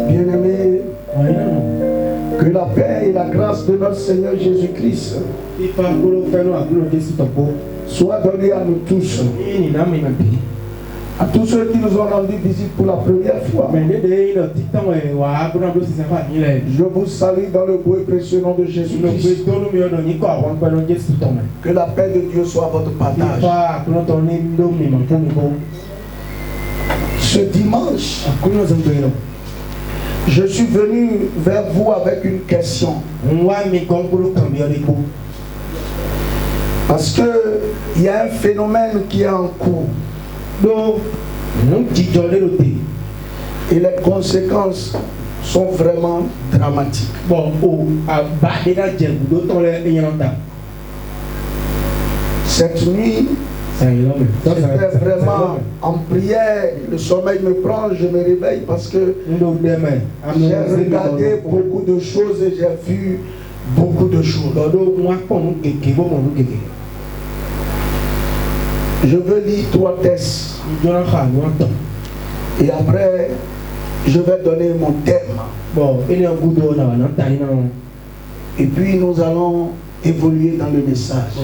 Bien-aimés, que la paix et la grâce de notre Seigneur Jésus-Christ soient données à nous tous. À tous ceux qui nous ont rendu visite pour la première fois. Je vous salue dans le beau et précieux nom de Jésus-Christ. Que la paix de Dieu soit votre partage. Ce dimanche, je suis venu vers vous avec une question. Parce qu'il y a un phénomène qui est en cours. Et les conséquences sont vraiment dramatiques. Cette nuit, j'étais vraiment en prière, le sommeil me prend, je me réveille parce que j'ai regardé beaucoup de choses et j'ai vu beaucoup de choses. Je veux lire 3 textes. Et après, je vais donner mon thème. Et puis nous allons évoluer dans le message.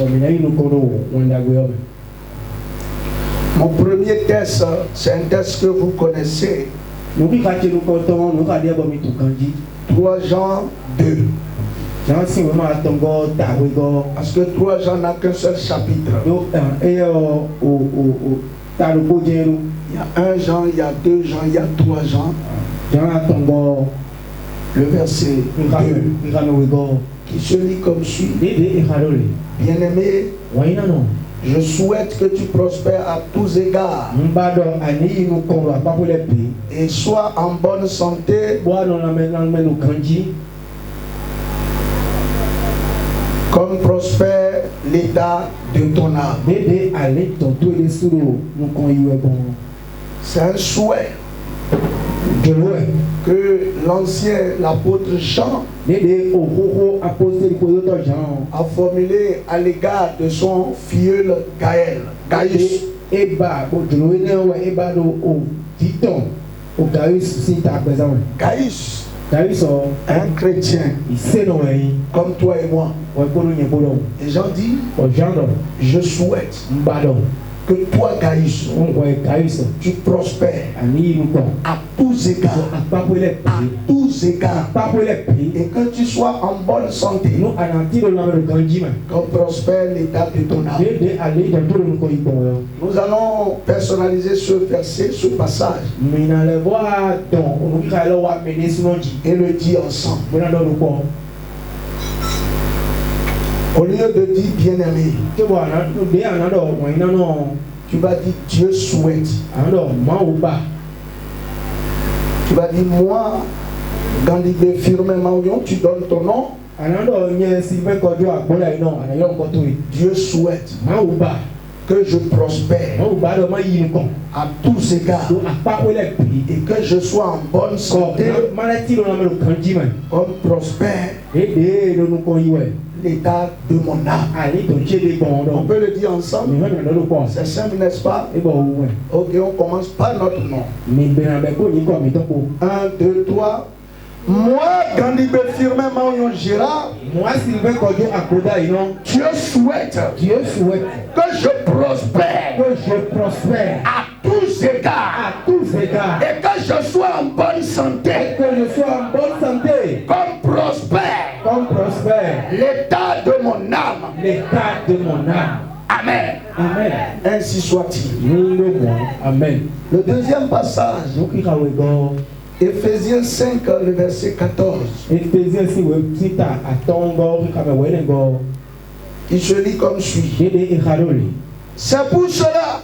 Mon premier texte, c'est un texte que vous connaissez. 3 Jean 2. Parce que 3 Jean n'a qu'un seul chapitre. Il y a 1 Jean, il y a 2 Jean, il y a 3 Jean. Le verset 2 qui se lit comme suit. Bien-aimé, je souhaite que tu prospères à tous égards et sois en bonne santé comme prospère l'état de ton âme. C'est un souhait que l'ancien, l'apôtre Jean, a formulé à l'égard de son filleul Gaius. Gaius, un chrétien comme toi et moi. Et Jean dit, je souhaite que toi, Gaius, tu prospères à tous égards, et que tu sois en bonne santé, comme prospère l'état de ton âme. Nous allons personnaliser ce verset, ce passage, et le dire ensemble. Au lieu de dire bien-aimé, tu vas dire Dieu souhaite. Tu vas dire moi, Gandhi firmement, tu donnes ton nom. Dieu souhaite que je prospère à tous égards et que je sois en bonne santé comme prospère l'état de mon âme. On peut le dire ensemble. C'est simple, n'est-ce pas? Ok, on commence par notre nom. 1, 2, 3. Moi, Gandhi firmement Gérard, Dieu souhaite que je prospère à tous égards et que je sois en bonne santé comme prospère l'état de mon âme. Amen. Ainsi soit-il. Amen. Le deuxième passage, Éphésiens 5, le verset 14. Il se lit comme suit. C'est pour cela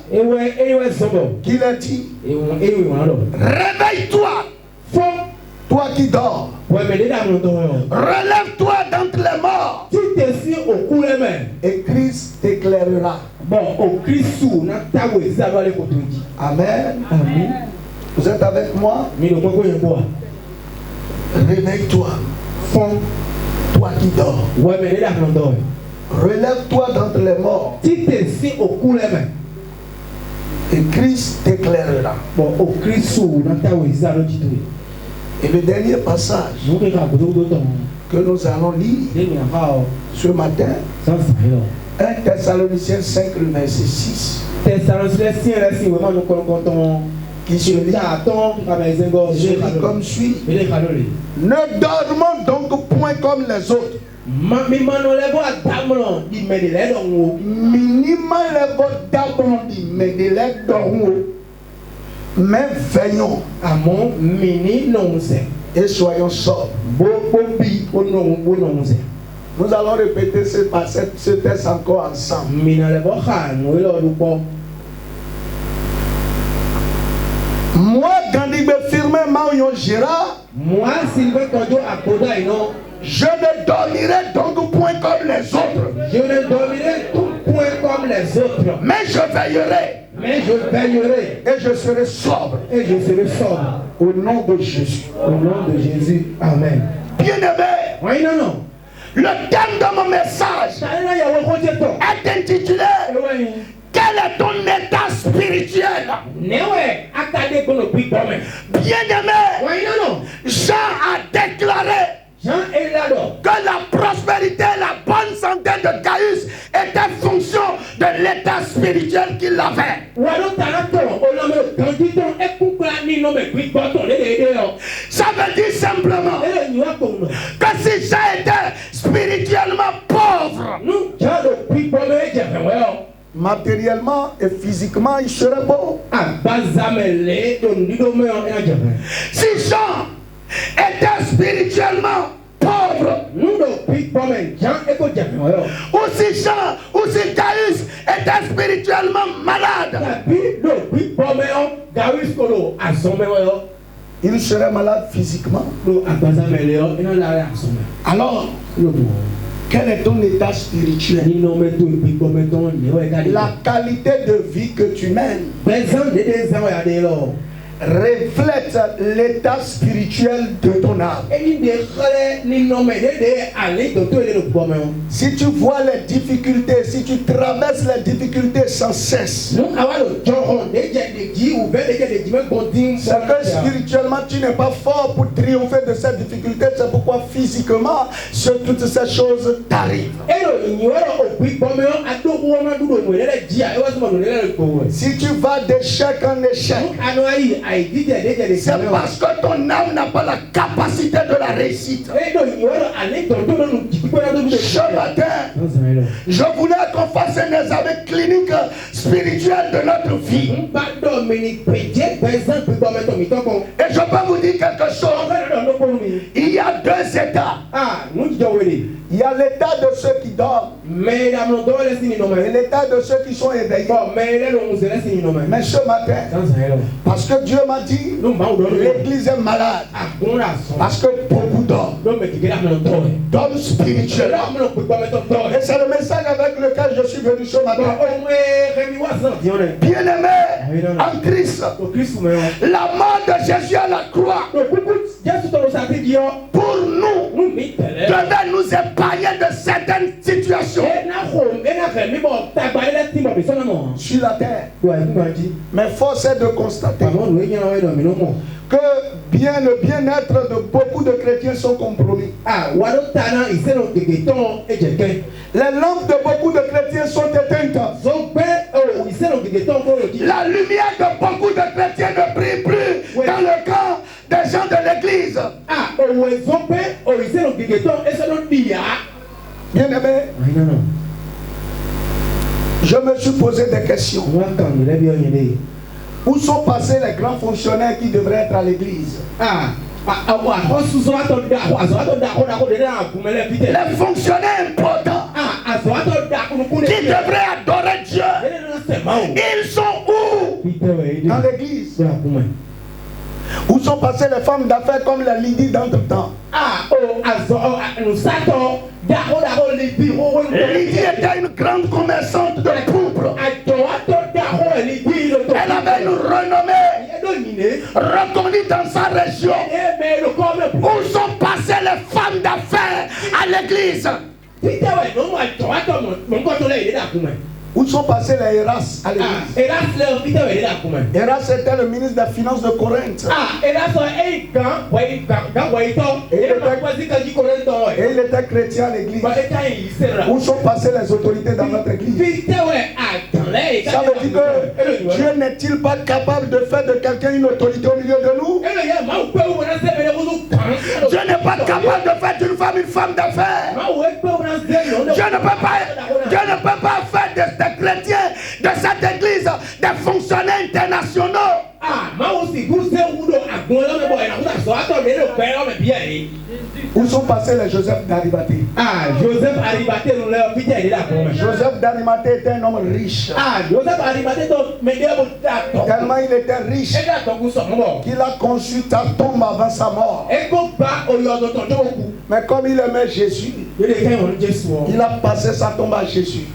qu'il a dit, réveille-toi, toi qui dors. Relève-toi d'entre les morts. Et Christ t'éclairera. Amen. Vous êtes avec moi? Réveille-toi, toi qui dors. Relève-toi d'entre les morts. Et Christ t'éclairera. Et le dernier passage que nous allons lire ce matin, 1 Thessaloniciens 5, le verset 6. Qui se lit comme suit. Ne dormons donc point comme les autres. Mais veillons et soyons sobres. Nous allons répéter ce texte encore ensemble. Moi, Gandigbe firme Maouyon Gérard, je ne dormirai donc point comme les autres. Je ne dormirai point comme les autres. Mais je veillerai. Et je serai sobre. Au nom de Jésus. Au nom de Jésus. Amen. Bien-aimé. Oui, non. Le thème de mon message est intitulé quel est ton état spirituel? Bien-aimé, Jean a déclaré que la prospérité et la bonne santé de Gaius étaient fonction de l'état spirituel qu'il avait. Ça veut dire simplement que si Jean était spirituellement pauvre, matériellement et physiquement, il serait beau. Si Jean était spirituellement pauvre, ou si Jean, ou si Gaius était spirituellement malade, il serait malade physiquement. Alors, quel est ton état spirituel? La qualité de vie que tu mènes reflète l'état spirituel de ton âme. Si tu vois les difficultés, si tu traverses les difficultés sans cesse, c'est que spirituellement tu n'es pas fort pour triompher de ces difficultés. C'est pourquoi physiquement toutes ces choses t'arrivent. Si tu vas d'échec en échec, c'est parce que ton âme n'a pas la capacité de la réussite. Ce matin, je voulais qu'on fasse un examen clinique spirituel de notre vie. Et je peux vous dire quelque chose. Il y a deux états. Il y a l'état de ceux qui dorment et l'état de ceux qui sont éveillés. Mais ce matin, parce que Dieu m'a dit, l'église est malade. Parce que beaucoup dorment. Dorment spirituellement. Et c'est le message avec lequel je suis venu ce matin. Bien-aimé en Christ, la mort de Jésus à la croix, pour nous, devait nous épargner de certaines situations sur la terre. Mais force est de constater que le bien-être de beaucoup de chrétiens sont compromis. Les lampes de beaucoup de chrétiens sont éteintes. La lumière de beaucoup de chrétiens ne brille plus dans le camp des gens de l'église. Bien-aimé, je me suis posé des questions. Où sont passés les grands fonctionnaires qui devraient être à l'église? Les fonctionnaires importants qui devraient adorer Dieu, ils sont où? Dans l'église. Où sont passées les femmes d'affaires comme la Lydie d'antre-temps? Lydie était une grande commerçante de pourpre. Elle avait une renommée reconnue dans sa région. Où sont passées les femmes d'affaires à l'église? Où sont passés les Héras à l'église? Héras était le ministre des Finances de Corinthe. Et il était chrétien à l'église. Où sont passées les autorités dans notre église? Ça veut dire que Dieu n'est-il pas capable de faire de quelqu'un une autorité au milieu de nous? Dieu n'est pas capable de faire d'une femme une femme d'affaires. Dieu ne peut pas faire des chrétiens de cette église des fonctionnaires internationaux. Où sont passés les Joseph d'Arimathée? Joseph d'Arimathée était un homme riche. Tellement il était riche qu'il a conçu sa tombe avant sa mort. Mais comme il aimait Jésus, il a passé sa tombe à Jésus.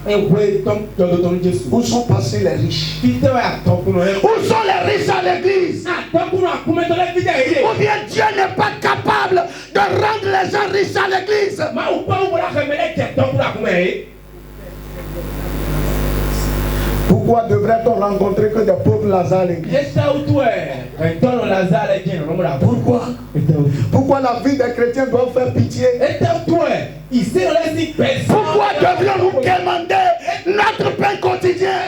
Où sont passés les riches? Où sont les riches à l'église? Ou bien Dieu n'est pas capable de rendre les gens riches à l'église? Pourquoi devrait-on rencontrer que des pauvres Lazare à l'église? Pourquoi? Pourquoi la vie des chrétiens doit faire pitié? Pourquoi devrions-nous demander notre pain quotidien?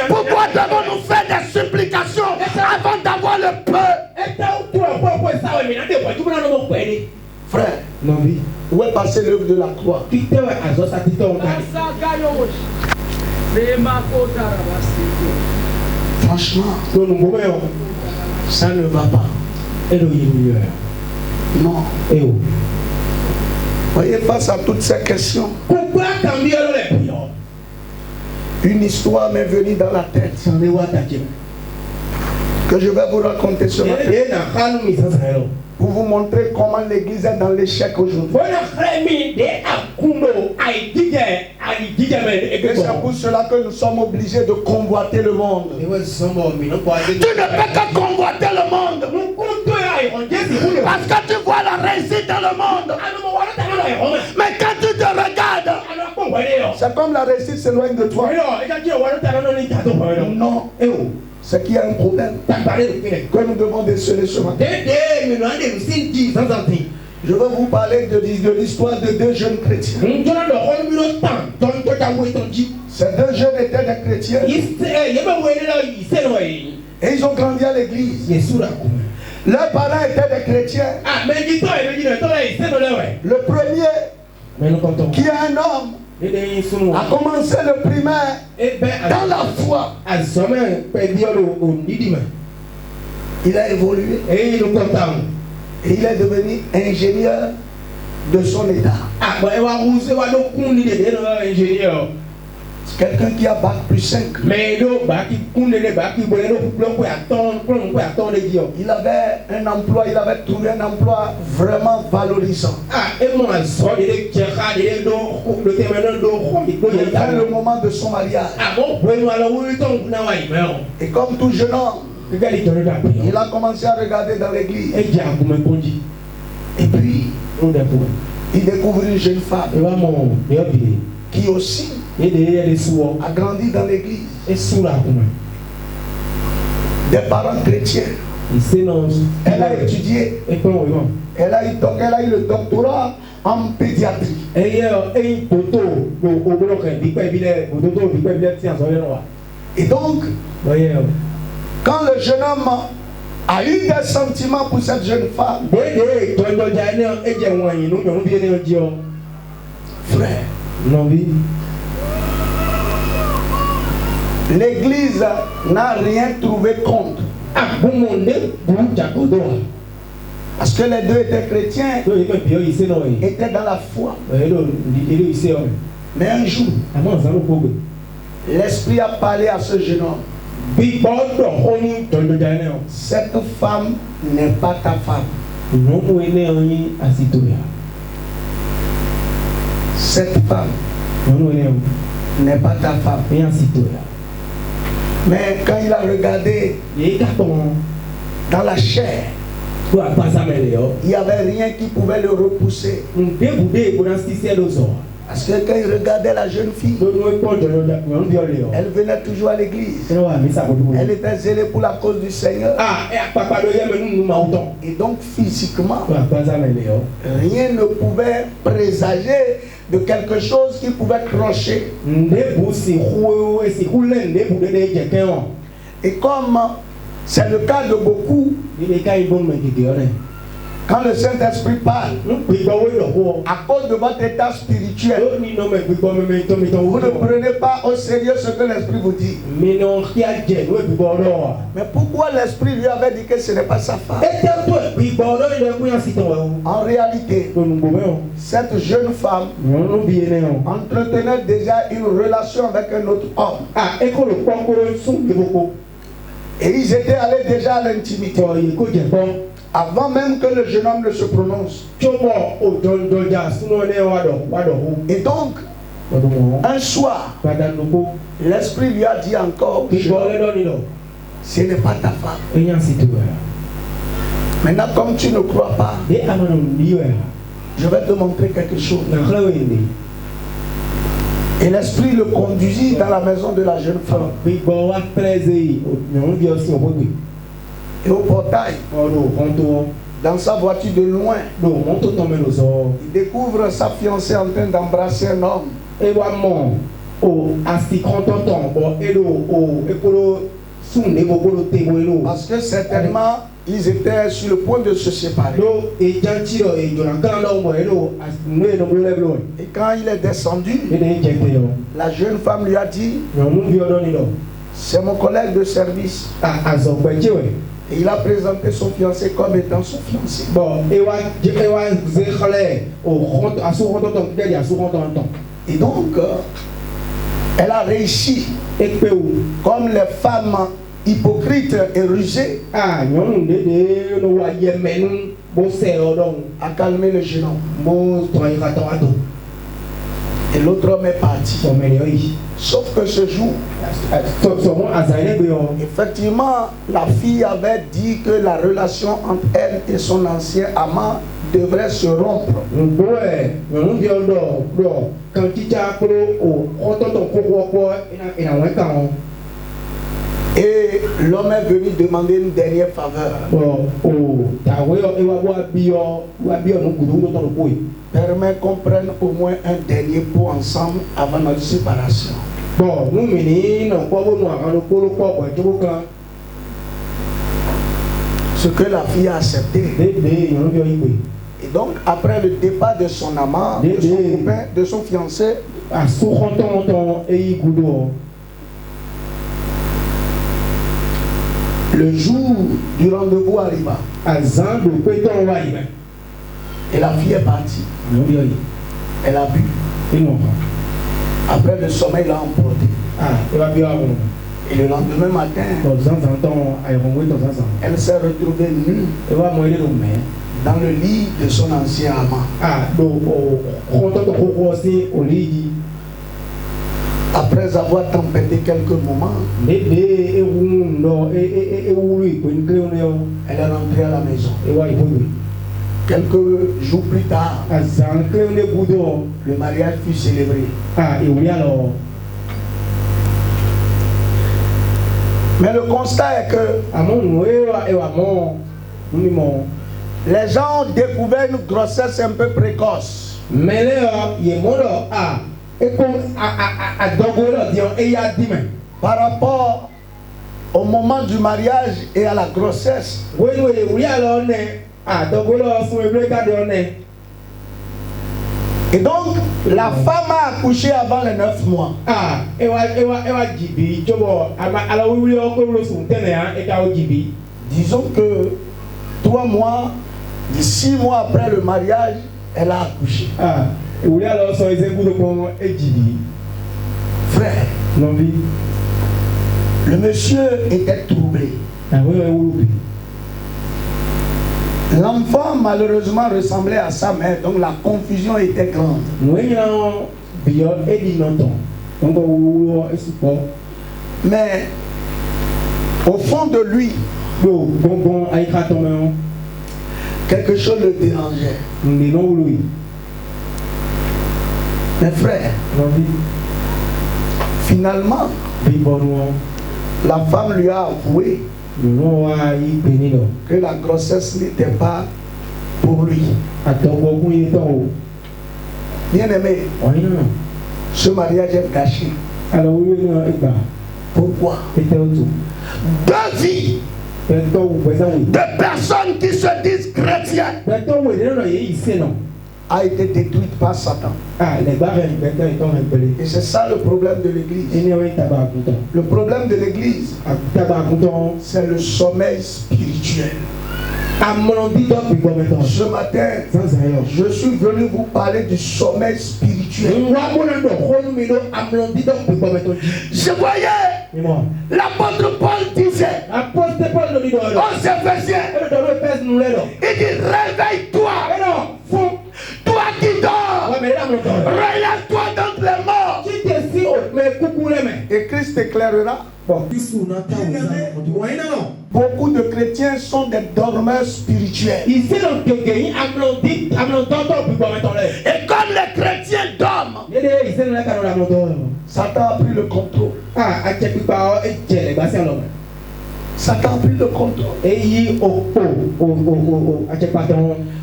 Pourquoi devons-nous faire des supplications avant d'avoir le peu? Frère, où est passée l'œuvre de la croix? Franchement, ça ne va pas. Non. Voyez, face à toutes ces questions, une histoire m'est venue dans la tête que je vais vous raconter ce matin pour vous montrer comment l'église est dans l'échec aujourd'hui. Et c'est pour cela que nous sommes obligés de convoiter le monde. Tu ne peux que convoiter le monde. Parce que tu vois la réussite dans le monde. Mais quand tu te regardes, c'est comme la réussite s'éloigne de toi. Non. C'est qu'il y a un problème que nous devons déceler ce matin. Je veux vous parler de l'histoire de deux jeunes chrétiens. Ces deux jeunes étaient des chrétiens. Et ils ont grandi à l'église. Leurs parents étaient des chrétiens. Le premier, qui est un homme, a commencé le primaire dans la foi. Il a évolué et il est devenu ingénieur de son état. C'est quelqu'un qui a bac plus 5. Il avait un emploi, il avait trouvé un emploi vraiment valorisant. Il était le moment de son mariage. Et comme tout jeune homme, il a commencé à regarder dans l'église. Et puis, il découvre une jeune femme qui aussi a grandi dans l'église. Des parents chrétiens. Elle a étudié. Elle a eu le doctorat en pédiatrie. Et donc, quand le jeune homme a eu des sentiments pour cette jeune femme, frère, l'église n'a rien trouvé contre. Parce que les deux étaient chrétiens, étaient dans la foi. Mais un jour, l'Esprit a parlé à ce jeune homme. Cette femme n'est pas ta femme. Cette femme n'est pas ta femme. Mais quand il a regardé dans la chair, il n'y avait rien qui pouvait le repousser. Parce que quand il regardait la jeune fille, elle venait toujours à l'église. Elle était zélée pour la cause du Seigneur. Et donc physiquement, rien ne pouvait présager de quelque chose qui pouvait clocher. Et comme c'est le cas de beaucoup, quand le Saint-Esprit parle, à cause de votre état spirituel, vous ne prenez pas au sérieux ce que l'Esprit vous dit. Mais pourquoi l'Esprit lui avait dit que ce n'est pas sa femme? En réalité, cette jeune femme entretenait déjà une relation avec un autre homme. Et ils étaient allés déjà à l'intimité. Avant même que le jeune homme ne se prononce. Et donc, un soir, l'Esprit lui a dit encore, ce n'est pas ta femme. Maintenant, comme tu ne crois pas, je vais te montrer quelque chose. Et l'Esprit le conduisit dans la maison de la jeune femme. Et au portail, dans sa voiture de loin, il découvre sa fiancée en train d'embrasser un homme. Parce que certainement, ils étaient sur le point de se séparer. Et quand il est descendu, la jeune femme lui a dit, c'est mon collègue de service. Et il a présenté son fiancé comme étant son fiancé. Et donc, elle a réussi, comme les femmes hypocrites et rusées, à calmer le jeune homme. Et l'autre homme est parti. Sauf que ce jour, effectivement, la fille avait dit que la relation entre elle et son ancien amant devrait se rompre. Et l'homme est venu demander une dernière faveur. Permets qu'on prenne au moins un dernier pot ensemble avant notre séparation. Ce que la fille a accepté. Et donc, après le départ de son amant, de son copain, de son fiancé, le jour du rendez-vous arriva. Et la fille est partie. Elle a bu. Après le sommeil l'a emporté. Et le lendemain matin, elle s'est retrouvée nue dans le lit de son ancien amant. Après avoir tempêté quelques moments, elle est rentrée à la maison. Quelques jours plus tard, le mariage fut célébré. Mais le constat est que les gens ont découvert une grossesse un peu précoce. Par rapport au moment du mariage et à la grossesse. Et donc, la femme a accouché avant les 9 mois. Disons que 3 mois, 6 mois après le mariage, elle a accouché. Frère, le monsieur était troublé. L'enfant malheureusement ressemblait à sa mère, donc la confusion était grande. Mais au fond de lui, quelque chose le dérangeait. Mes frères, finalement, la femme lui a avoué que la grossesse n'était pas pour lui. Bien aimé, ce mariage est gâché. Pourquoi? Deux vies de personnes qui se disent chrétiennes a été détruite par Satan. Et c'est ça le problème de l'église. Le problème de l'église, c'est le sommeil spirituel. Ce matin, je suis venu vous parler du sommeil spirituel. Je voyais l'apôtre Paul disait aux Éphésiens, il dit réveille-toi, toi qui dors, relève-toi d'entre les morts, et Christ éclairera. Beaucoup de chrétiens sont des dormeurs spirituels. Et comme les chrétiens dorment, Satan a pris le contrôle. Satan a pris le contrôle.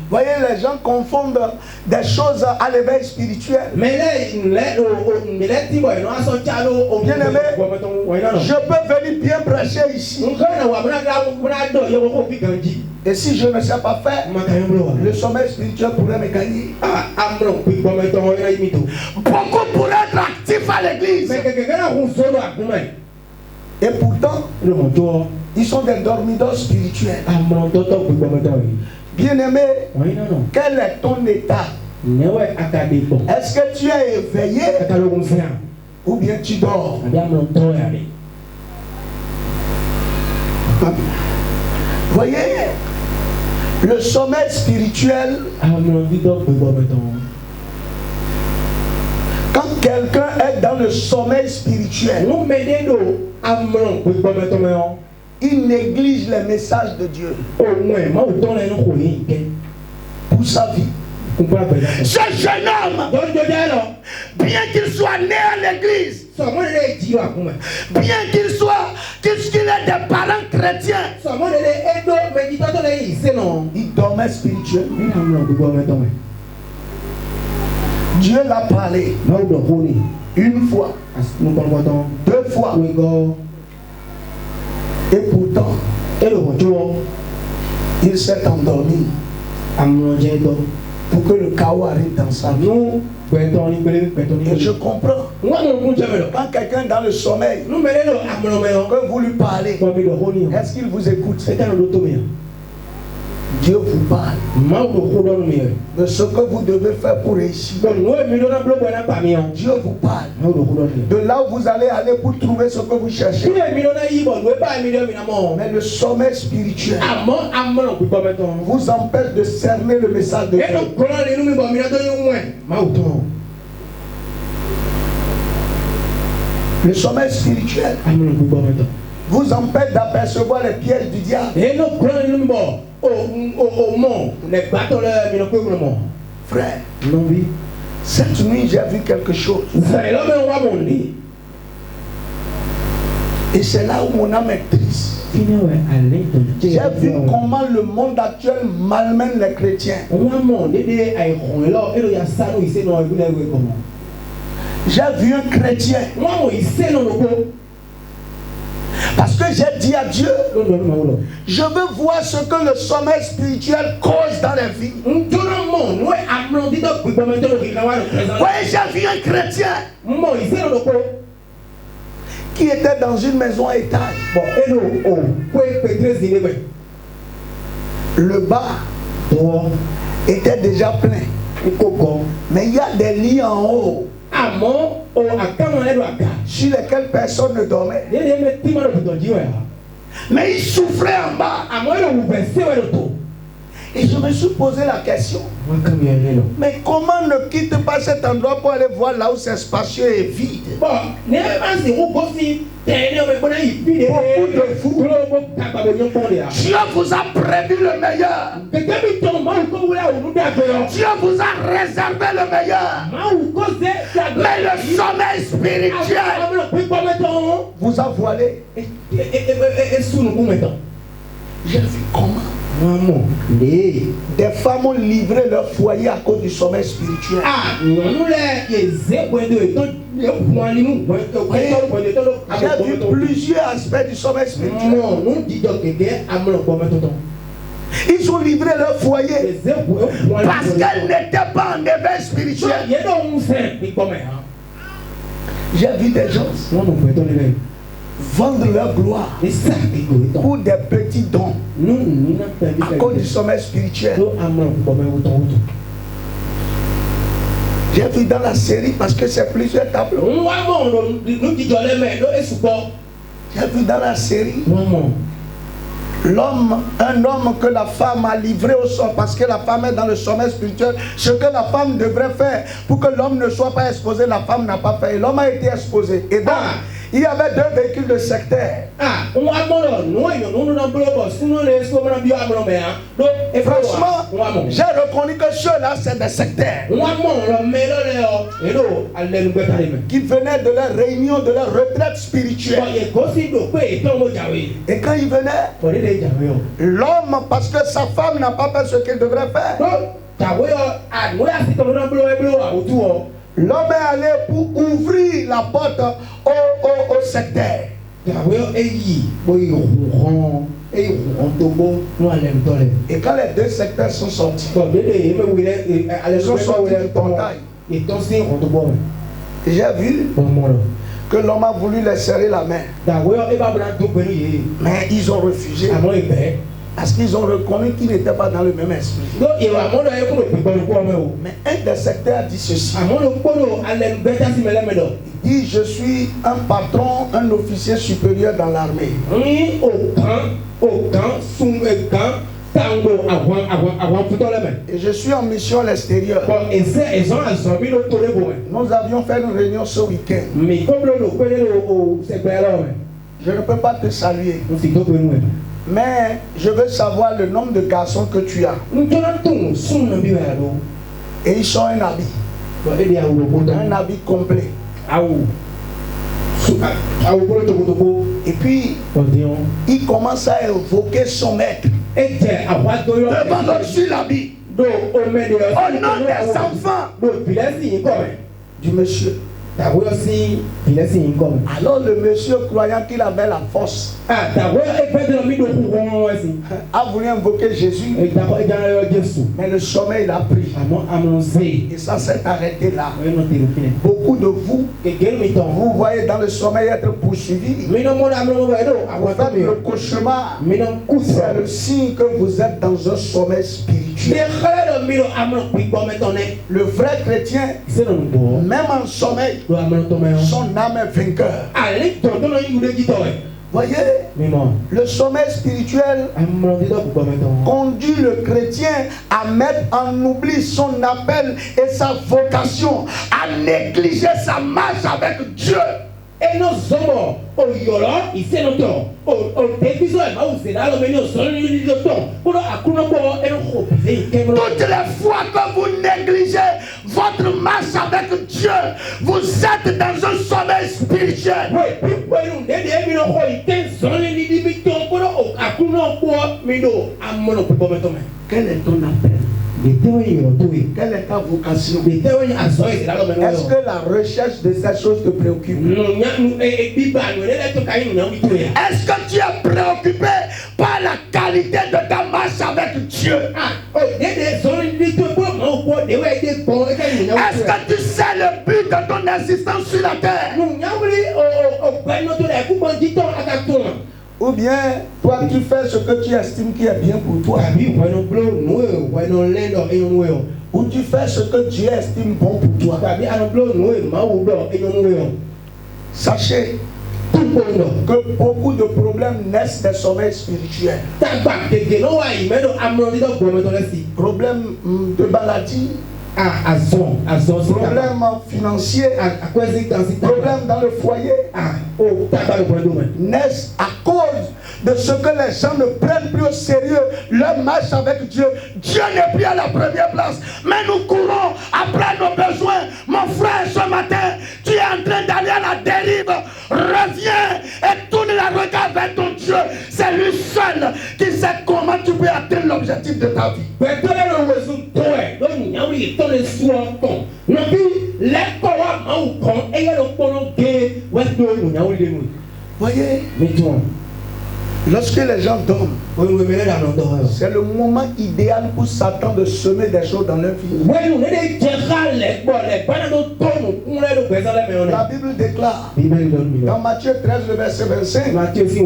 Voyez, les gens confondent des choses à l'éveil spirituel. Bien aimé, je peux venir bien prêcher ici. Et si je ne sais pas faire, le sommeil spirituel pourrait me gagner. Beaucoup pourraient être actifs à l'église. Et pourtant, ils sont des dormidors spirituels. Bien aimé, quel est ton état? Est-ce que tu es éveillé ou bien tu dors? Voyez, le sommeil spirituel, quand quelqu'un est dans le sommeil spirituel, il néglige les messages de Dieu pour sa vie. Ce jeune homme, bien qu'il soit né à l'église, bien qu'il ait des parents chrétiens, il dormait spirituellement. Dieu l'a parlé une fois, deux fois, et pourtant, il s'est endormi pour que le chaos arrive dans sa vie. Et je comprends. Quand quelqu'un est dans le sommeil, que vous lui parlez, est-ce qu'il vous écoute? Dieu vous parle de ce que vous devez faire pour réussir. Dieu vous parle de là où vous allez aller pour trouver ce que vous cherchez. Mais le sommeil spirituel vous empêche de cerner le message de Dieu. Le sommeil spirituel vous empêche d'apercevoir les pièges du diable. Frère, cette nuit j'ai vu quelque chose. Et c'est là où mon âme est triste. J'ai vu comment le monde actuel malmène les chrétiens. J'ai vu un chrétien. Parce que j'ai dit à Dieu, je veux voir ce que le sommeil spirituel cause dans les vies. Voyez, j'ai vu un chrétien qui était dans une maison à étage. Le bas était déjà plein. Mais il y a des lits en haut sur lesquels personne ne dormait. Mais il souffrait en bas. Et je me suis posé la question, mais comment ne quitte pas cet endroit pour aller voir là où c'est spacieux et vide? Beaucoup de vous, Dieu vous a prévu le meilleur. Dieu vous a réservé le meilleur. Mais le sommeil spirituel vous a voilé. J'ai vu comment des femmes ont livré leur foyer à cause du sommeil spirituel. J'ai vu plusieurs aspects du sommeil spirituel. Ils ont livré leur foyer parce qu'elles n'étaient pas en éveil spirituel. J'ai vu des gens vendre leur gloire pour des petits dons à cause du sommeil spirituel. J'ai vu dans la série parce que c'est plusieurs tableaux. J'ai vu dans la série un homme que la femme a livré au sort parce que la femme est dans le sommeil spirituel. Ce que la femme devrait faire pour que l'homme ne soit pas exposé, la femme n'a pas fait. L'homme a été exposé. Et donc, il y avait 2 véhicules de sectaire. Franchement, j'ai reconnu que ceux-là, c'est des sectaires qui venaient de leur réunion, de leur retraite spirituelle. Et quand ils venaient, l'homme, parce que sa femme n'a pas fait ce qu'il devrait faire, l'homme est allé pour ouvrir la porte au sectaire. Et quand les 2 secteurs sont sortis, ils sont sortis du portail. J'ai vu que l'homme a voulu les serrer la main. Mais ils ont refusé. Parce qu'ils ont reconnu qu'ils n'étaient pas dans le même esprit. Mais un des secteurs a dit ceci. Il dit, je suis un patron, un officier supérieur dans l'armée. Et je suis en mission à l'extérieur. Nous avions fait une réunion ce week-end. Je ne peux pas te saluer. Mais je veux savoir le nombre de garçons que tu as. Et ils sont un habit. Un habit complet. Et puis, il commence à évoquer son maître. Devant sur l'habit. Au nom des enfants du monsieur. Alors le monsieur, croyant qu'il avait la force, a voulu invoquer Jésus, mais le sommeil l'a pris. Et ça s'est arrêté là. Beaucoup de vous, vous voyez dans le sommeil être poursuivi. Vous faites le cauchemar. C'est le signe que vous êtes dans un sommeil spirituel. Le vrai chrétien, même en sommeil, son âme est vainqueur. Voyez, le sommeil spirituel conduit le chrétien à mettre en oubli son appel et sa vocation, à négliger sa marche avec Dieu. Toutes les fois que vous négligez votre marche avec Dieu, vous êtes dans un sommeil spirituel. Quel est ton appel? Quelle est ta vocation? Est-ce que la recherche de ces choses te préoccupe? Est-ce que tu es préoccupé par la qualité de ta marche avec Dieu? Est-ce que tu sais le but de ton existence sur la terre? Ou bien, toi, tu fais ce que tu estimes qui est bien pour toi. Ou tu fais ce que Dieu estime bon pour toi. Sachez que beaucoup de problèmes naissent des sommeils spirituels. Problèmes de maladie. Problèmes financiers, problèmes dans le foyer, naissent à cause de ce que les gens ne prennent plus au sérieux leur marche avec Dieu. Dieu n'est plus à la première place. Mais nous courons après nos besoins. Mon frère, ce matin, tu es en train d'aller à la dérive. Reviens et tourne le regard vers ton Dieu. C'est lui seul qui sait comment tu peux atteindre l'objectif de ta vie. Voyez, lorsque les gens dorment, c'est le moment idéal pour Satan de semer des choses dans leur vie. La Bible déclare dans Matthieu 13, le verset 25, il dit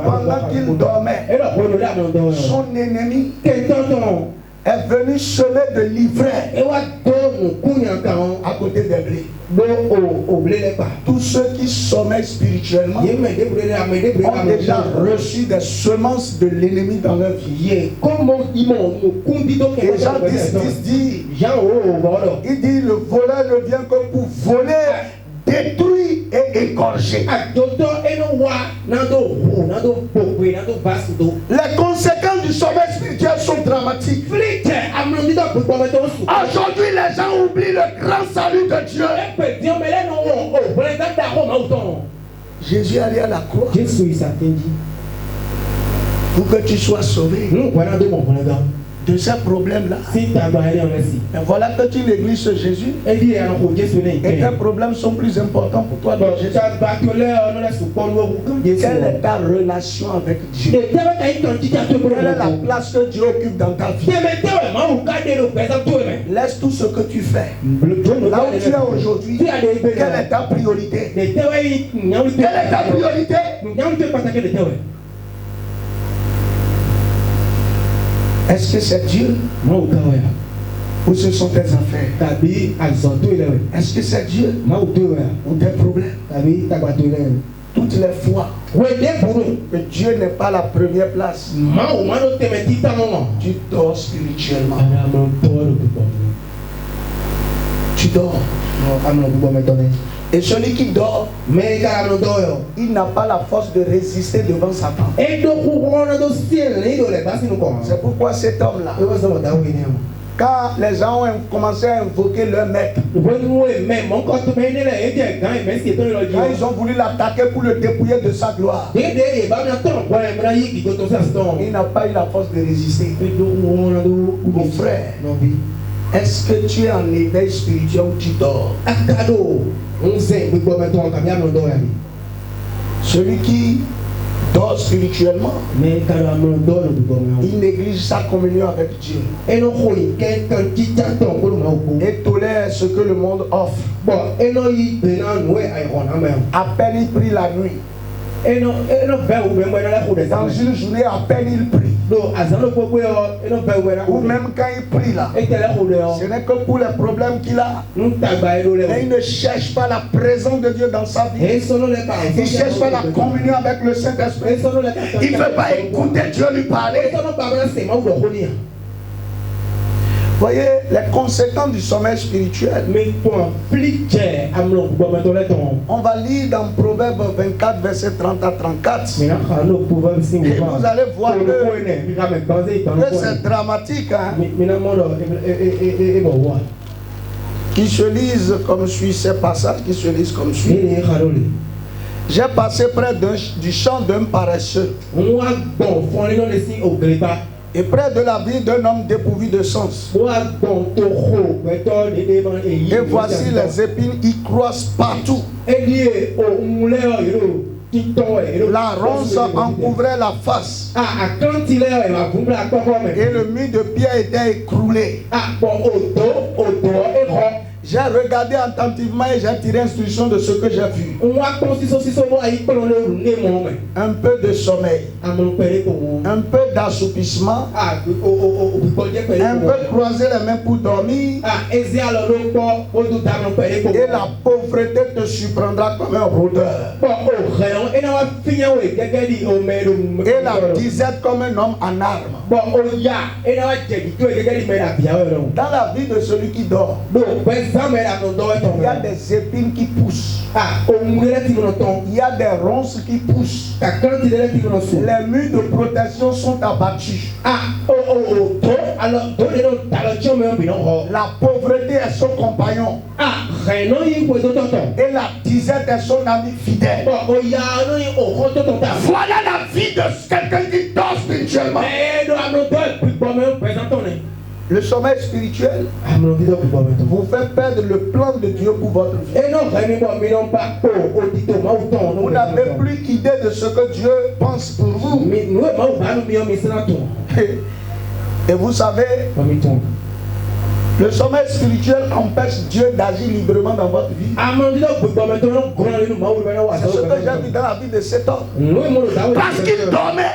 pendant qu'il dormait, son ennemi est venu semer de l'ivraie à côté des blés. Tous ceux qui sommeillent spirituellement ont déjà reçu des semences de l'ennemi dans leur vie. Et Jean 10 dit, il dit le voleur ne vient que pour voler, détruire et égorger. Les conséquences du sommeil spirituel sont dramatiques. Aujourd'hui, les gens oublient le grand salut de Dieu. Jésus est allé à la croix pour que tu sois sauvé de ces problèmes-là. Et voilà que tu négliges ce Jésus. Et tes problèmes sont plus importants pour toi que Jésus. Quelle est ta relation avec Dieu? Quelle est la place que Dieu occupe dans ta vie? Laisse tout ce que tu fais. Là où tu es aujourd'hui, quelle est ta priorité? Quelle est ta priorité? Est-ce que c'est Dieu ou ce sont tes affaires? Est-ce que c'est Dieu ou tes problèmes? Toutes les fois que Dieu n'est pas la première place, tu dors spirituellement. Tu dors. Et celui qui dort, il n'a pas la force de résister devant Satan. C'est pourquoi cet homme-là, quand les gens ont commencé à invoquer leur maître, quand ils ont voulu l'attaquer pour le dépouiller de sa gloire, il n'a pas eu la force de résister. Mon frère, est-ce que tu es en éveil spirituel ou tu dors? Celui qui dort spirituellement, il néglige sa communion avec Dieu et tolère ce que le monde offre. À peine il prie la nuit. Dans une journée, à peine il prie. Ou même quand il prie là, ce n'est que pour les problèmes qu'il a. Mais il ne cherche pas la présence de Dieu dans sa vie. Il ne cherche pas la communion avec le Saint-Esprit. Il ne veut pas écouter Dieu lui parler. Voyez les conséquences du sommeil spirituel. On va lire dans Proverbe 24, verset 30 à 34. Et vous allez voir que c'est dramatique. Hein? Qui se lisent comme suit ces passages, qui se lisent comme suit. J'ai passé près du champ d'un paresseux et près de la vie d'un homme dépourvu de sens. Et voici les épines y croissent partout. La ronce en couvrait la face. Et le mur de pierre était écroulé. J'ai regardé attentivement et j'ai tiré instruction de ce que j'ai vu. Un peu de sommeil, un peu d'assoupissement, un peu croiser les mains pour dormir, et la pauvreté te surprendra comme un rôdeur, et la disette comme un homme en armes. Dans la vie de celui qui dort, Il y a des épines qui poussent. Il y a des ronces qui poussent. Les murs de protection sont abattus. La pauvreté est son compagnon. Et la disette est son ami fidèle. Voilà la vie de quelqu'un qui dort spirituellement. Le sommeil spirituel vous fait perdre le plan de Dieu pour votre vie. Vous n'avez plus qu'idée de ce que Dieu pense pour vous. Et vous savez, le sommeil spirituel empêche Dieu d'agir librement dans votre vie. C'est ce que j'ai vu dans la vie de cet homme. Parce qu'il dormait,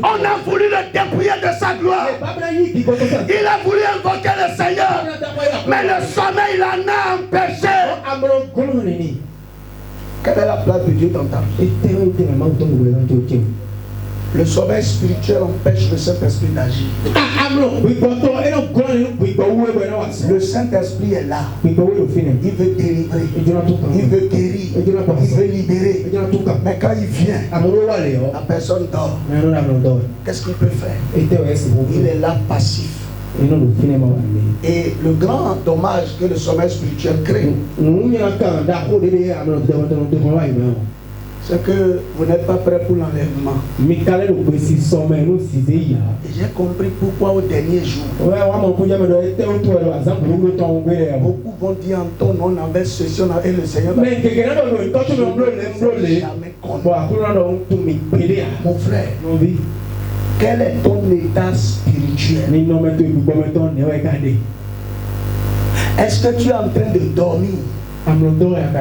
on a voulu le dépouiller de sa gloire. Il a voulu invoquer le Seigneur, mais le sommeil l'en a empêché. Quelle est la place de Dieu dans ta vie? Le sommeil spirituel empêche le Saint-Esprit d'agir. Le Saint-Esprit est là. Il veut délivrer. Il veut guérir. Il veut libérer. Mais quand il vient, la personne dort. Qu'est-ce qu'il peut faire? Il est là passif. Et le grand dommage que le sommeil spirituel crée, c'est que vous n'êtes pas prêt pour l'enlèvement. Et j'ai compris pourquoi au dernier jour, beaucoup vont dire en ton nom, on avait ceci, on avait le Seigneur. Mon frère, quel est ton état spirituel? Est-ce que tu es en train de dormir?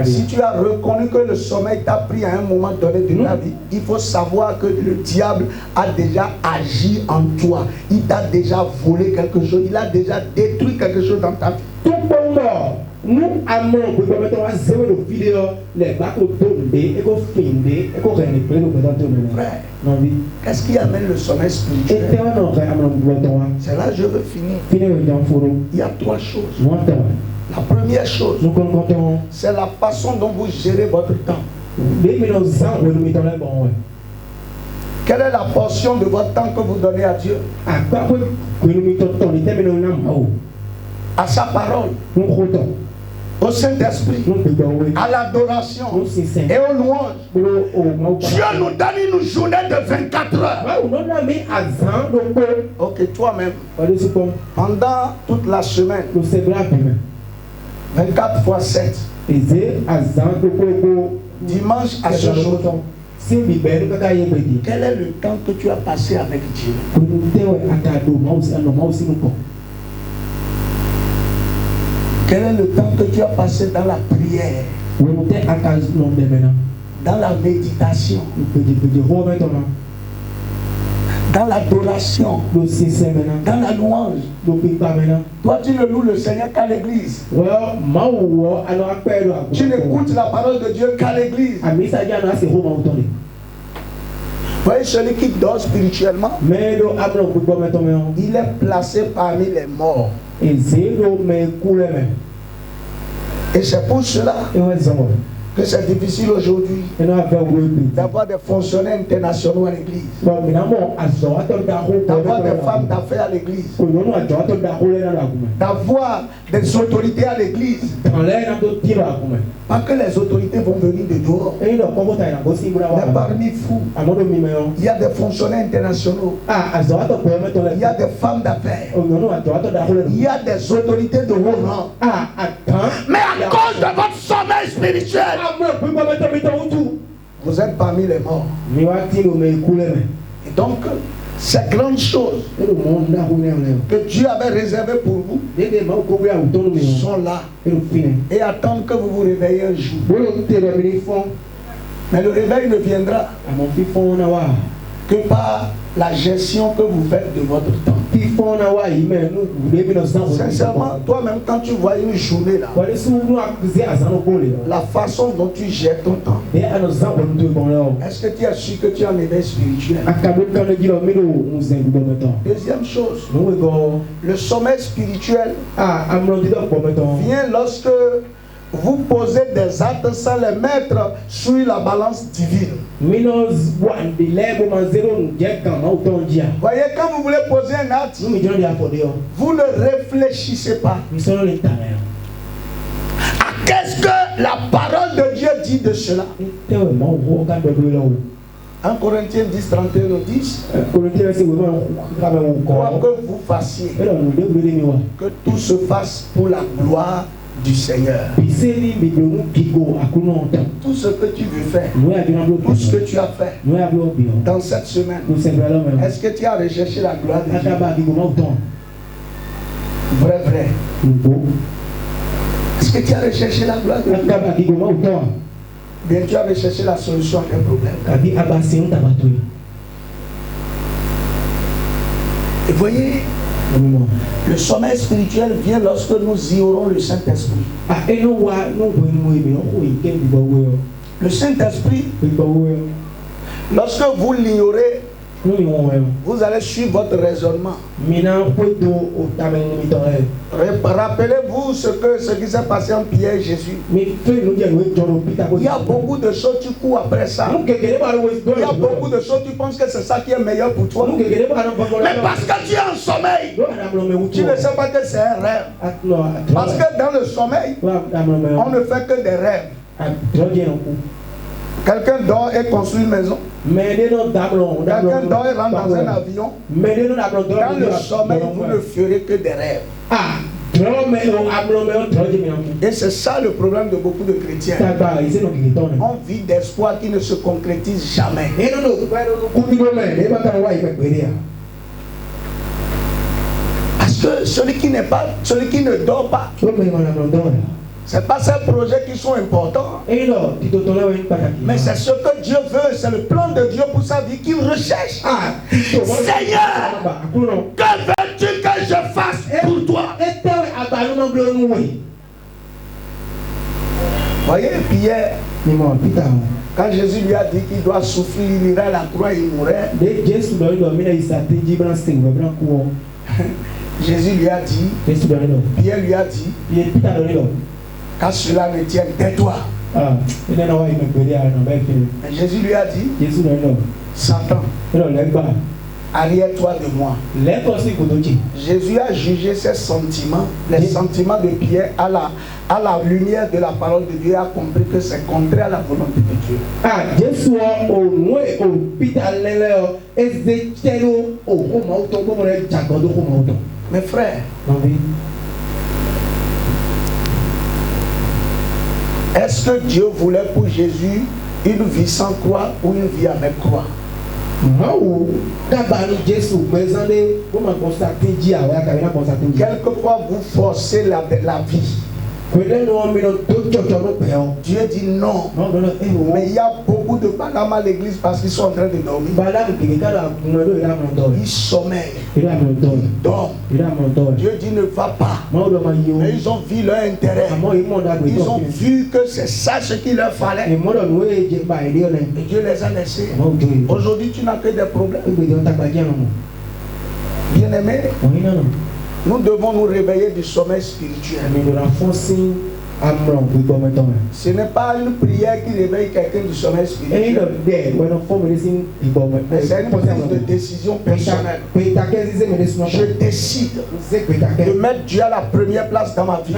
Si tu as reconnu que le sommeil t'a pris à un moment donné de ta vie, il faut savoir que le diable a déjà agi en toi. Il t'a déjà volé quelque chose. Il a déjà détruit quelque chose dans ta vie. Frère, qu'est-ce qui amène le sommeil spirituel? C'est là que je veux finir. Il y a trois choses. La première chose, c'est la façon dont vous gérez votre temps. Quelle est la portion de votre temps que vous donnez à Dieu? À sa parole, au Saint-Esprit, à l'adoration et aux louanges. Dieu nous donne une journée de 24 heures. Ok, toi-même, pendant toute la semaine, 24 fois 7. Dimanche à ce jour. Quel est le temps que tu as passé avec Dieu? Quel est le temps que tu as passé dans la prière? Dans la méditation? Dans l'adoration, dans la louange. Toi, tu ne loues le Seigneur qu'à l'église. Tu n'écoutes la parole de Dieu qu'à l'église. Voyez, celui qui dort spirituellement, il est placé parmi les morts. Et c'est pour cela que c'est difficile aujourd'hui d'avoir des fonctionnaires internationaux à l'église, d'avoir des femmes d'affaires à l'église, d'avoir des autorités à l'église. Pas que les autorités vont venir de dehors. Mais parmi vous, il y a des fonctionnaires internationaux. Il y a des femmes d'affaires. Il y a des autorités de haut rang. Mais à cause de votre sommeil spirituel, vous êtes parmi les morts. Et donc, ces grandes choses que Dieu avait réservées pour vous sont là et attendent que vous vous réveillez un jour. Mais le réveil ne viendra que par la gestion que vous faites de votre temps. Sincèrement, toi-même, quand tu vois une journée là, la façon dont tu gères ton temps, est-ce que tu as su que tu es en éveil spirituel? Deuxième chose, le sommeil spirituel vient lorsque vous posez des actes sans les mettre sur la balance divine. Voyez, quand vous voulez poser un acte, vous ne réfléchissez pas. Qu'est-ce que la parole de Dieu dit de cela? 1 Corinthiens 10, 31 nous dit quoi que vous fassiez, que tout se fasse pour la gloire du Seigneur. Tout ce que tu veux faire, tout ce que tu as fait dans cette semaine, est-ce que tu as recherché la gloire de Dieu? Vrai, vrai. Est-ce que tu as recherché la gloire de Dieu? Bien, tu as recherché la solution à un problème. Et voyez, le sommeil spirituel vient lorsque nous ignorons le Saint-Esprit. Le Saint-Esprit, lorsque vous l'ignorez, vous allez suivre votre raisonnement. Rappelez-vous ce qui s'est passé en Pierre et Jésus. Il y a beaucoup de choses, tu cours après ça. Il y a beaucoup de choses, tu penses que c'est ça qui est meilleur pour toi. Mais parce que tu es en sommeil, tu ne sais pas que c'est un rêve. Parce que dans le sommeil, on ne fait que des rêves. Quelqu'un dort et construit une maison. Quelqu'un dort et rentre dans un avion. Dans le sommeil, vous ne ferez que des rêves. Et c'est ça le problème de beaucoup de chrétiens. On vit d'espoir qui ne se concrétise jamais. Parce que celui qui ne dort pas, c'est pas ces projets qui sont importants. Mais c'est ce que Dieu veut, c'est le plan de Dieu pour sa vie qu'il recherche. Seigneur, que veux-tu que je fasse pour toi? Voyez Pierre, quand Jésus lui a dit qu'il doit souffrir, il irait à la croix, il mourrait. Jésus lui a dit, Pierre lui a dit, quand cela me tient, tais-toi. Jésus lui a dit, Satan, arrière-toi de moi. Jésus a jugé ses sentiments, les sentiments de Pierre à la lumière de la parole de Dieu, et a compris que c'est contraire à la volonté de Dieu. Mes frères, est-ce que Dieu voulait pour Jésus une vie sans croix ou une vie avec croix? Quelquefois vous forcez la vie. Dieu dit non. Mais il y a beaucoup de Balaam à l'église parce qu'ils sont en train de dormir. Ils sommeillent. Ils dorment. Dieu dit ne va pas. Mais ils ont vu leur intérêt. Ils ont vu que c'est ça ce qu'il leur fallait. Et Dieu les a laissés. Aujourd'hui tu n'as que des problèmes. Bien aimé, nous devons nous réveiller du sommeil spirituel. Ce n'est pas une prière qui réveille quelqu'un du sommeil spirituel. C'est une prise de décision personnelle. Je décide de mettre Dieu à la première place dans ma vie.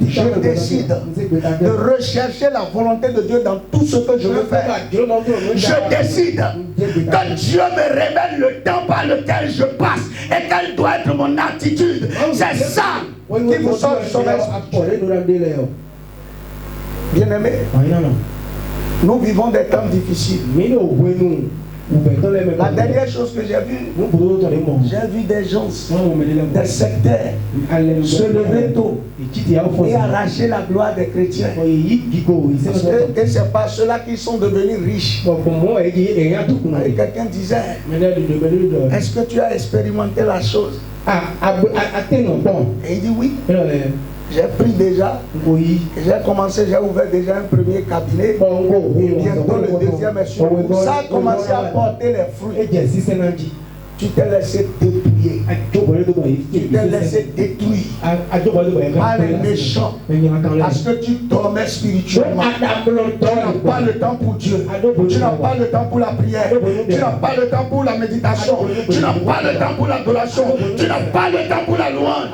Je décide de rechercher la volonté de Dieu dans tout ce que je veux faire. Je décide que Dieu me révèle le temps par lequel je passe et quelle doit être mon attitude. C'est ça qui vous sort du sommeil spirituel. Bien aimé, nous vivons des temps difficiles. La dernière chose que j'ai vu des gens, des sectaires, se lever tôt et arracher la gloire des chrétiens. Et c'est pas ceux-là qui sont devenus riches. Et quelqu'un disait, est-ce que tu as expérimenté la chose? Et il dit oui. J'ai pris déjà, j'ai commencé, j'ai ouvert déjà un premier cabinet, et bientôt le deuxième est sur vous. Ça a commencé à porter les fruits. Tu t'es laissé dépouiller, tu t'es laissé détruire par les méchants, parce que tu dormais spirituellement. Tu n'as pas le temps pour Dieu, tu n'as pas le temps pour la prière, tu n'as pas le temps pour la méditation, tu n'as pas le temps pour l'adoration, tu n'as pas le temps pour la louange.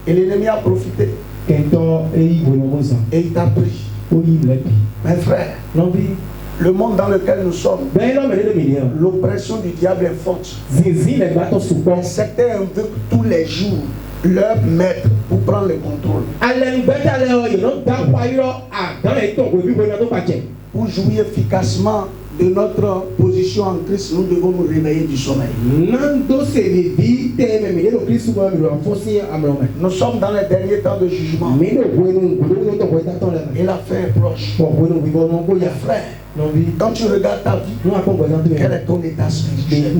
Et l'ennemi a profité. Et il t'a pris. Mes frères, le monde dans lequel nous sommes, l'oppression du diable est forte. Certains invoquent tous les jours leur maître pour prendre le contrôle. Pour jouir efficacement de notre position en Christ, nous devons nous réveiller du sommeil. Nous sommes dans les derniers temps de jugement. Et la fin est proche. Mes frères, quand tu regardes ta vie, quel est ton état spirituel?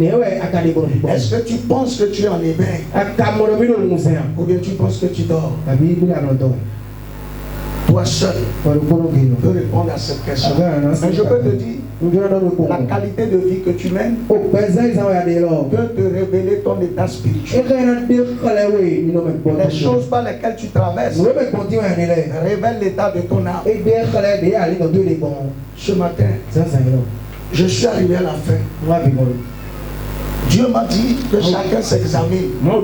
Est-ce que tu penses que tu es en éveil? Ou bien tu penses que tu dors? Toi seul peux répondre à cette question. Mais je peux te dire, la qualité de vie que tu mènes peut te révéler ton état spirituel. Les choses par lesquelles tu traverses révèlent l'état de ton âme. Ce matin, je suis arrivé à la fin. Dieu m'a dit que chacun s'examine pour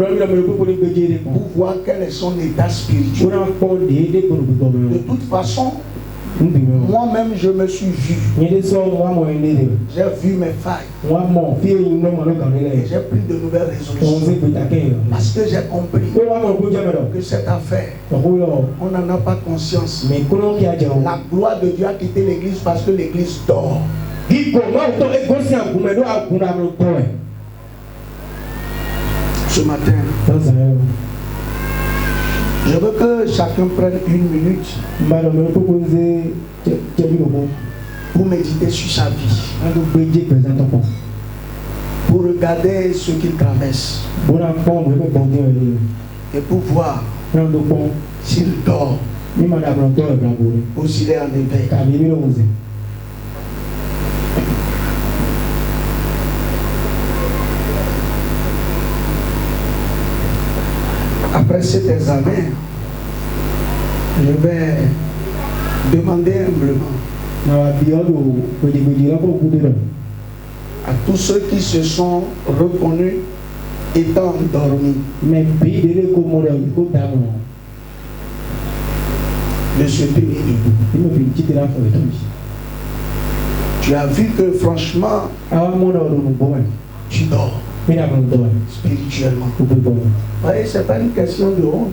voir quel est son état spirituel. De toute façon, moi-même je me suis vu. J'ai vu mes failles. Et j'ai pris de nouvelles résolutions. Parce que j'ai compris que cette affaire, on n'en a pas conscience. La gloire de Dieu a quitté l'église parce que l'église dort. Ce matin, je veux que chacun prenne une minute pour méditer sur sa vie, pour regarder ce qu'il traverse et pour voir s'il dort ou s'il est en éveil. Après cet examen, je vais demander humblement à tous ceux qui se sont reconnus étant endormis de se tenir debout. Tu as vu que franchement, tu dors spirituellement. Voyez, ce n'est pas une question de honte.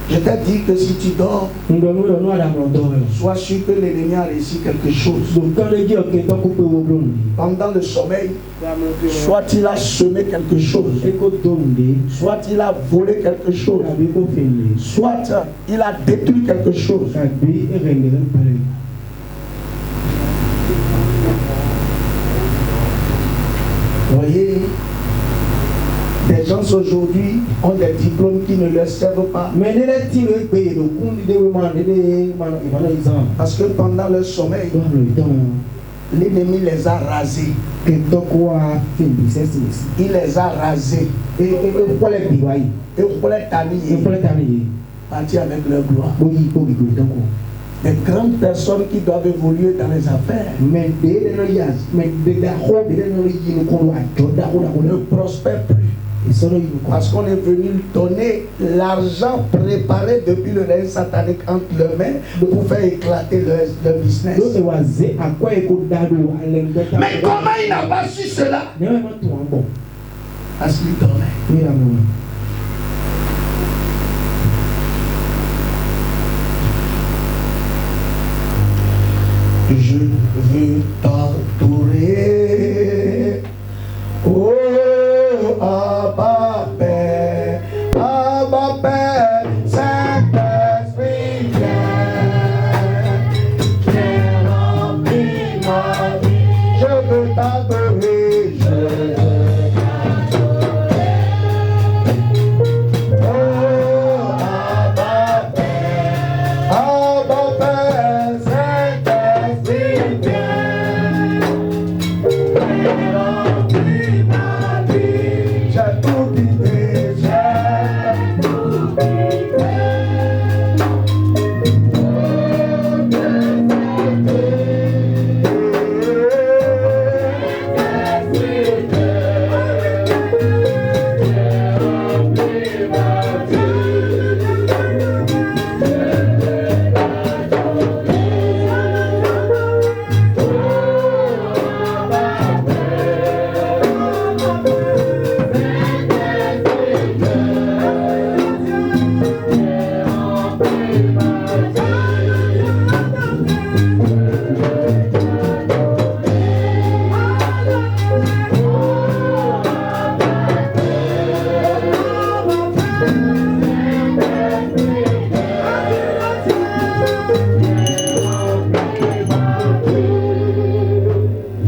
Je t'ai dit que si tu dors, sois sûr que l'ennemi a réussi quelque chose. Pendant le sommeil, soit il a semé quelque chose, soit il a volé quelque chose, soit il a détruit quelque chose. Voyez, des gens aujourd'hui ont des diplômes qui ne leur servent pas. Parce que pendant leur sommeil, l'ennemi les a rasés. Il les a rasés. Et pour les tailler, partir avec leur gloire. Des grandes personnes qui doivent évoluer dans les affaires ne prospèrent plus. Parce qu'on est venu donner l'argent préparé depuis le règne satanique entre leurs mains pour faire éclater leur business. Mais comment il n'a pas su cela? Parce qu'il dormait. veux t'adorer. Oh, Abba Père, Saint-Esprit, viens remplir ma vie. Je veux t'adorer, je veux t'adorer. Oh, Abba Père, Saint-Esprit, viens remplir ma vie. J'ai tout quitté, j'ai tout quitté.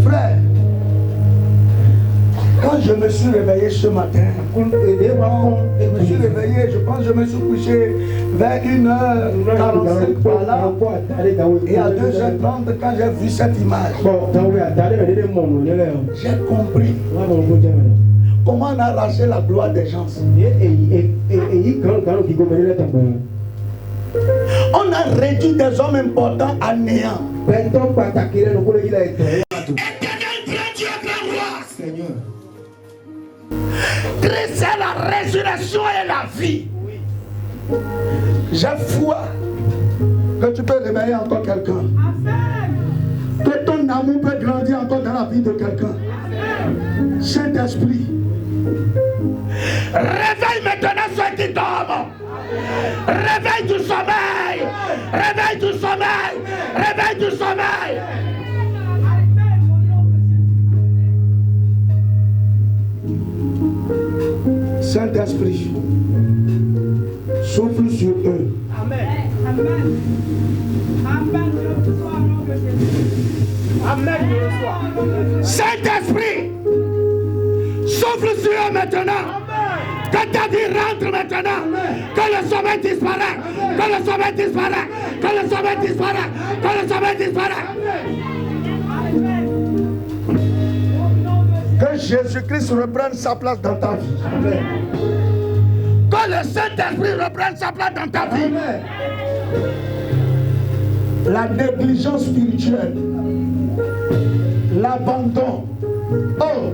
Frère, quand je me suis réveillé ce matin, je me suis réveillé, je pense que je me suis couché vers 1h45 par là. Et à 2h30, quand j'ai vu cette image, j'ai compris comment on a arraché la gloire des gens. On a réduit des hommes importants à néant. Seigneur. Christ c'est la résurrection et la vie. J'ai foi que tu peux réveiller encore quelqu'un. Que ton amour peut grandir encore dans la vie de quelqu'un. Saint-Esprit, réveille maintenant ceux qui dorment. Réveille du sommeil. Réveille du sommeil. Réveille du sommeil. Saint-Esprit, souffle sur eux. Amen. Amen. Amen. Saint-Esprit, souffle sur eux maintenant. Que ta vie rentre maintenant. Que le sommeil disparaît. Que le sommeil disparaît. Que le sommeil disparaît. Que le sommeil disparaît. Que Jésus-Christ reprenne sa place dans ta vie. Amen. Que le Saint-Esprit reprenne sa place dans ta vie. Amen. La négligence spirituelle, l'abandon. Oh,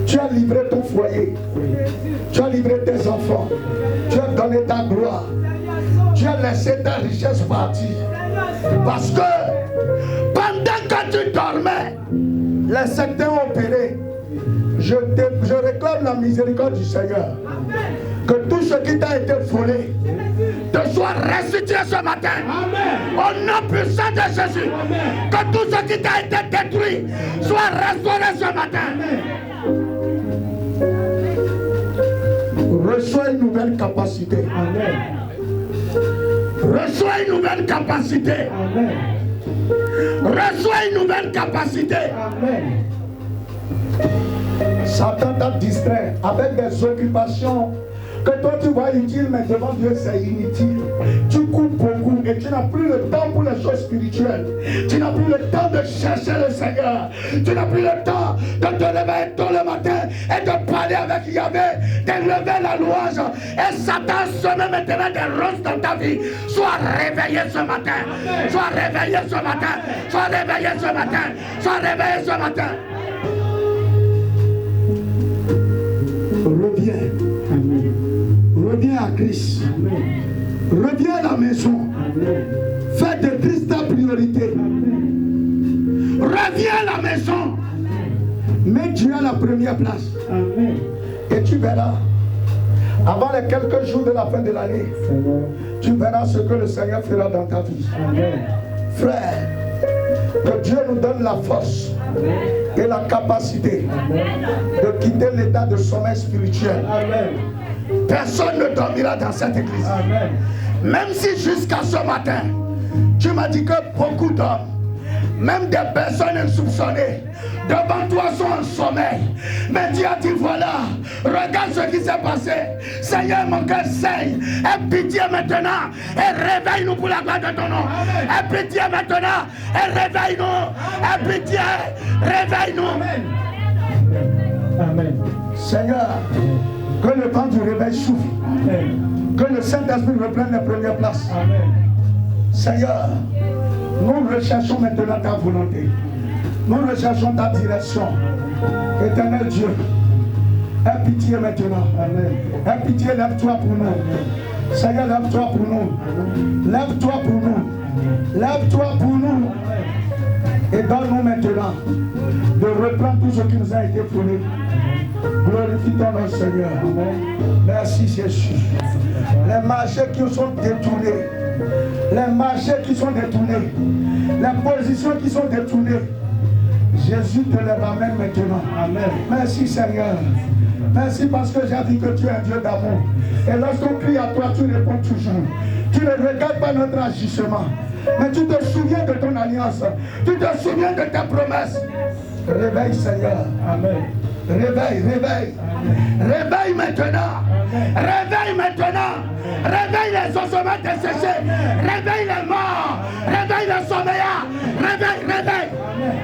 tu as livré ton foyer, tu as livré tes enfants, tu as donné ta gloire, tu as laissé ta richesse partir. Parce que pendant que tu dormais, les secteurs ont opéré. Je réclame la miséricorde du Seigneur. Que tout ce qui t'a été volé te soit restitué ce matin. Amen. Au nom puissant de Jésus. Amen. Que tout ce qui t'a été détruit soit restauré ce matin. Amen. Reçois une nouvelle capacité. Amen. Reçois une nouvelle capacité. Amen. Reçois une nouvelle capacité. Amen. Satan t'a distrait avec des occupations que toi tu vois utiles, mais devant Dieu c'est inutile. Tu coupes beaucoup et tu n'as plus le temps pour les choses spirituelles. Tu n'as plus le temps de chercher le Seigneur. Tu n'as plus le temps de te réveiller tôt le matin et de parler avec Yahvé, d'élever la louange. Et Satan se met maintenant des roses dans ta vie. Sois réveillé ce matin. Sois réveillé ce matin. Sois réveillé ce matin. Sois réveillé ce matin. Reviens. Amen. Reviens à Christ. Amen. Reviens à la maison. Amen. Fais de Christ ta priorité. Amen. Reviens à la maison. Amen. Mets Dieu à la première place. Amen. Et tu verras, avant les quelques jours de la fin de l'année, tu verras ce que le Seigneur fera dans ta vie. Amen. Frère, Que Dieu nous donne la force et la capacité de quitter l'état de sommeil spirituel. Personne ne dormira dans cette église. Même si jusqu'à ce matin, tu m'as dit que beaucoup d'hommes, même des personnes insoupçonnées, devant toi sont en sommeil. Mais Dieu a dit voilà, regarde ce qui s'est passé. Seigneur, mon cœur saigne. Aie pitié maintenant et réveille-nous pour la gloire de ton nom. Aie pitié maintenant et réveille-nous. Aie pitié, réveille-nous. Amen. Seigneur, que le temps du réveil souffle. Que le Saint-Esprit reprenne les premières places. Amen. Seigneur, nous recherchons maintenant ta volonté. Nous recherchons ta direction. Éternel Dieu, aie pitié maintenant. Amen. Aie pitié, lève-toi pour nous. Seigneur, lève-toi pour nous. Lève-toi pour nous. Lève-toi pour nous. Et donne-nous maintenant de reprendre tout ce qui nous a été fourni. Glorifie ton nom, Seigneur. Amen. Merci, Jésus. Les marchés qui sont détournés, les marchés qui sont détournés, les positions qui sont détournées, Jésus te les ramène maintenant. Amen. Merci, Seigneur. Merci parce que j'ai dit que tu es un Dieu d'amour. Et lorsqu'on crie à toi, tu réponds toujours. Tu ne regardes pas notre agissement, mais tu te souviens de ton alliance. Tu te souviens de tes promesses. Réveille, Seigneur. Amen. Réveille, réveille. Amen. Réveille maintenant. Amen. Réveille maintenant. Amen. Réveille les ossements desséchés. Réveille les morts. Réveille les sommeillards. Réveille, réveille. Amen.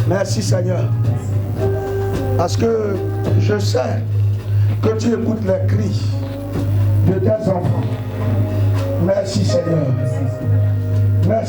Merci, Seigneur. Parce que je sais que tu écoutes les cris de tes enfants. Merci, Seigneur.